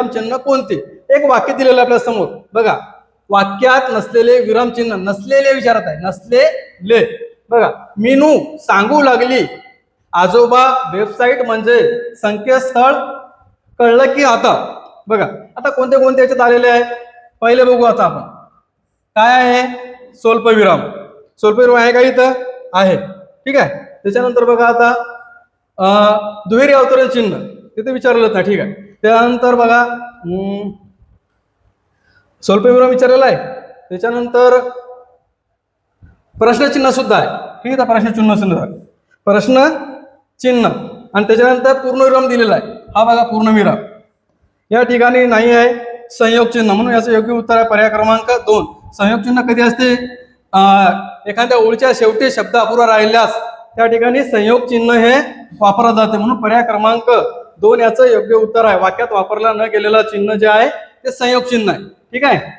चिन्ह कोणते? एक वाक्य दिलेलं आपल्या समोर बघा, वाक्यात नसलेले विरामचिन्ह, नसलेले विचारत आहे, नसलेले बघा. मीनू सांगू लागली, आजोबा वेबसाईट म्हणजे संकेतस्थळ कळलं की आता बघा. आता कोणते कोणते याच्यात आलेले आहे पहिले बघू. आता आपण काय आहे, स्वल्पविराम. स्वल्पविराम आहे का इथं? आहे, ठीक आहे. त्याच्यानंतर बघा आता दुहेरी अवतरण चिन्ह तिथे विचारलं ना, ठीक आहे. त्यानंतर बघा स्वल्पविराम विचारलेला आहे. त्याच्यानंतर प्रश्नचिन्ह सुद्धा आहे, ठीक आहे. प्रश्नचिन्ह सुद्धा, प्रश्न चिन्ह, आणि त्याच्यानंतर पूर्णविराम दिलेला आहे. हा बघा पूर्णविराम. या ठिकाणी नाही आहे संयोग चिन्ह, म्हणून याचं योग्य उत्तर आहे पर्याय क्रमांक 2. संयोग चिन्ह कधी असते? एखाद्या ओळीच्या शेवटी शब्द अपुरा राहिल्यास त्या ठिकाणी संयोग चिन्ह हे वापरलं जाते, म्हणून पर्याय क्रमांक 2 याचं योग्य उत्तर आहे. वाक्यात वापरला न गेलेला चिन्ह जे आहे ते संयोग चिन्ह आहे, ठीक आहे.